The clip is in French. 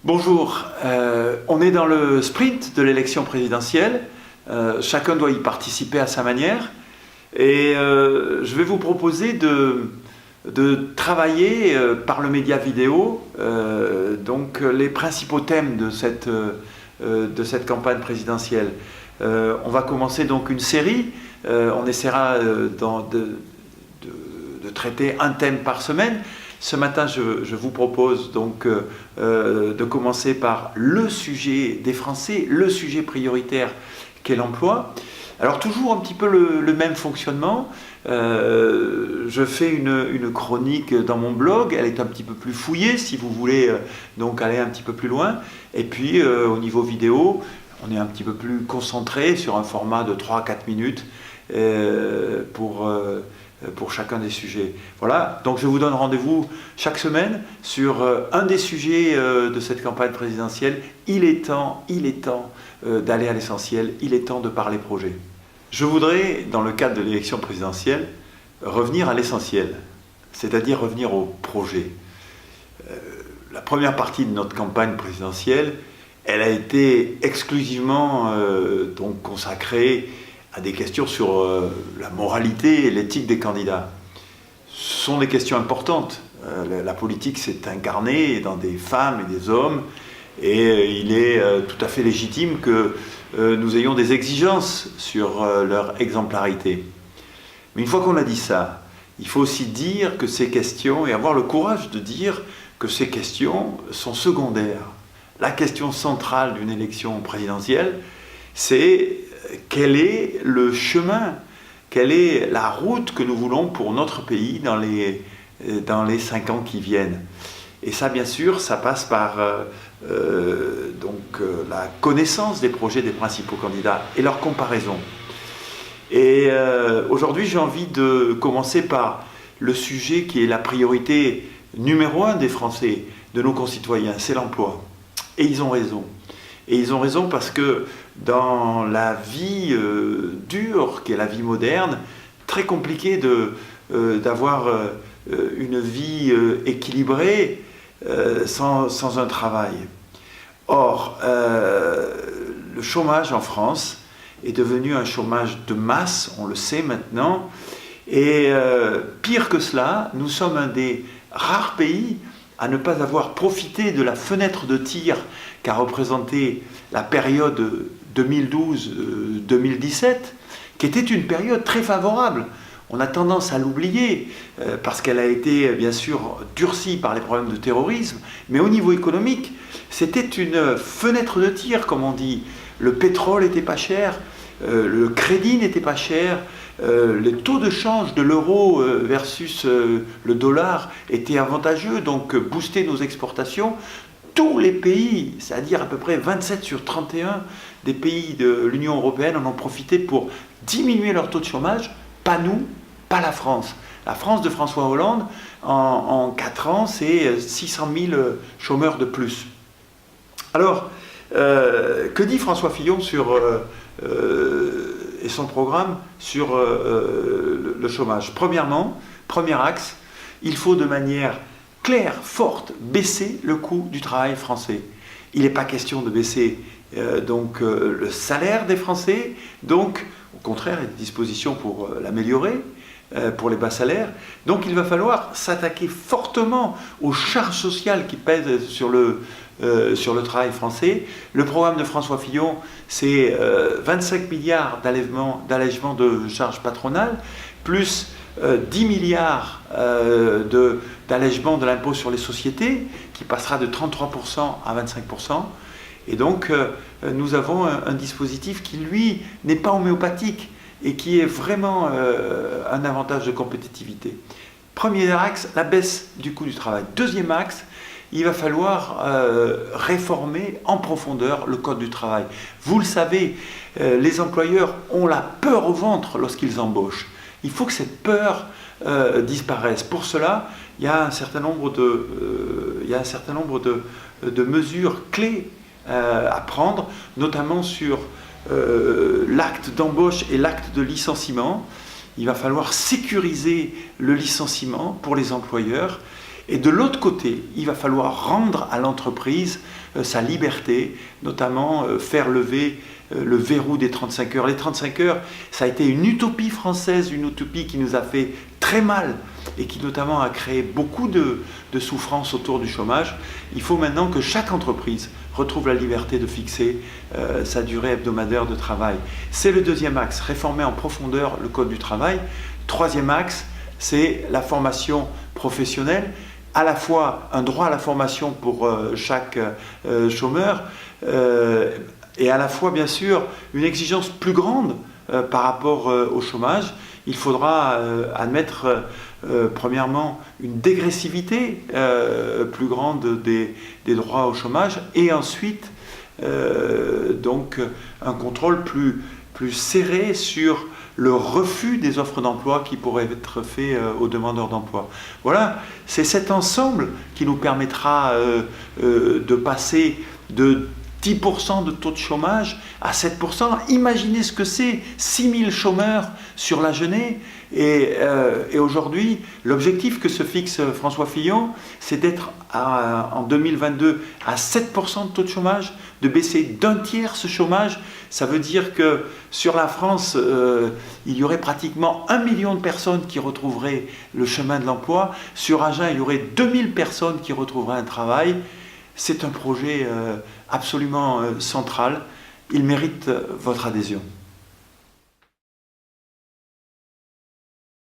Bonjour, on est dans le sprint de l'élection présidentielle. Chacun doit y participer à sa manière. Et je vais vous proposer de travailler par le média vidéo donc les principaux thèmes de cette campagne présidentielle. On va commencer donc une série. On essaiera de traiter un thème par semaine. Ce matin, je vous propose donc de commencer par le sujet des Français, le sujet prioritaire qu'est l'emploi. Alors toujours un petit peu le même fonctionnement. Je fais une chronique dans mon blog, elle est un petit peu plus fouillée si vous voulez donc aller un petit peu plus loin. Et puis au niveau vidéo, on est un petit peu plus concentré sur un format de 3-4 minutes pour chacun des sujets. Voilà, donc je vous donne rendez-vous chaque semaine sur un des sujets de cette campagne présidentielle. Il est temps d'aller à l'essentiel, il est temps de parler projet. Je voudrais, dans le cadre de l'élection présidentielle, revenir à l'essentiel, c'est-à-dire revenir au projet. La première partie de notre campagne présidentielle, elle a été exclusivement donc consacrée à des questions sur la moralité et l'éthique des candidats. Ce sont des questions importantes. La politique s'est incarnée dans des femmes et des hommes, et il est tout à fait légitime que nous ayons des exigences sur leur exemplarité. Mais une fois qu'on a dit ça, il faut aussi dire que ces questions, et avoir le courage de dire que ces questions sont secondaires. La question centrale d'une élection présidentielle, c'est quel est le chemin, quelle est la route que nous voulons pour notre pays dans les 5 ans qui viennent. Et ça, bien sûr, ça passe par la connaissance des projets des principaux candidats et leur comparaison. Et aujourd'hui, j'ai envie de commencer par le sujet qui est la priorité numéro 1 des Français, de nos concitoyens, c'est l'emploi. Et ils ont raison. Et ils ont raison parce que dans la vie dure, qui est la vie moderne, très compliqué d'avoir une vie équilibrée sans un travail. Or, le chômage en France est devenu un chômage de masse, on le sait maintenant, et pire que cela, nous sommes un des rares pays à ne pas avoir profité de la fenêtre de tir qu'a représentée la période 2012-2017, qui était une période très favorable. On a tendance à l'oublier parce qu'elle a été bien sûr durcie par les problèmes de terrorisme, mais au niveau économique, c'était une fenêtre de tir, comme on dit. Le pétrole n'était pas cher, le crédit n'était pas cher, les taux de change de l'euro versus le dollar étaient avantageux, donc booster nos exportations. Tous les pays, c'est-à-dire à peu près 27 sur 31 des pays de l'Union européenne en ont profité pour diminuer leur taux de chômage, pas nous, pas la France. La France de François Hollande, en 4 ans, c'est 600 000 chômeurs de plus. Alors, que dit François Fillon et son programme sur le chômage? Premièrement, premier axe, il faut de manière claire, forte, baisser le coût du travail français. Il n'est pas question de baisser le salaire des Français, donc au contraire, il y a des dispositions pour l'améliorer, pour les bas salaires. Donc il va falloir s'attaquer fortement aux charges sociales qui pèsent sur le travail français. Le programme de François Fillon, c'est 25 milliards d'allègement de charges patronales, plus 10 milliards d'allègement de l'impôt sur les sociétés, qui passera de 33% à 25%. Et donc, nous avons un dispositif qui, lui, n'est pas homéopathique et qui est vraiment un avantage de compétitivité. Premier axe, la baisse du coût du travail. Deuxième axe, il va falloir réformer en profondeur le code du travail. Vous le savez, les employeurs ont la peur au ventre lorsqu'ils embauchent. Il faut que cette peur disparaisse. Pour cela, il y a un certain nombre de mesures clés à prendre, notamment sur l'acte d'embauche et l'acte de licenciement. Il va falloir sécuriser le licenciement pour les employeurs Et de l'autre côté, il va falloir rendre à l'entreprise sa liberté, notamment faire lever le verrou des 35 heures. Les 35 heures, ça a été une utopie française, une utopie qui nous a fait très mal et qui notamment a créé beaucoup de souffrance autour du chômage. Il faut maintenant que chaque entreprise retrouve la liberté de fixer sa durée hebdomadaire de travail. C'est le deuxième axe, réformer en profondeur le Code du travail. Troisième axe, c'est la formation professionnelle, à la fois un droit à la formation pour chaque chômeur, et à la fois, bien sûr, une exigence plus grande par rapport au chômage. Il faudra admettre, premièrement, une dégressivité plus grande des droits au chômage, et ensuite, donc, un contrôle plus serré sur le refus des offres d'emploi qui pourraient être faits aux demandeurs d'emploi. Voilà, c'est cet ensemble qui nous permettra de passer de 10% de taux de chômage à 7%. Imaginez ce que c'est, 6 000 chômeurs sur la Genée. Et aujourd'hui, l'objectif que se fixe François Fillon, c'est d'être en 2022 à 7% de taux de chômage, de baisser d'un tiers ce chômage. Ça veut dire que sur la France, il y aurait pratiquement 1 million de personnes qui retrouveraient le chemin de l'emploi. Sur Agen, il y aurait 2000 personnes qui retrouveraient un travail. C'est un projet absolument central. Il mérite votre adhésion.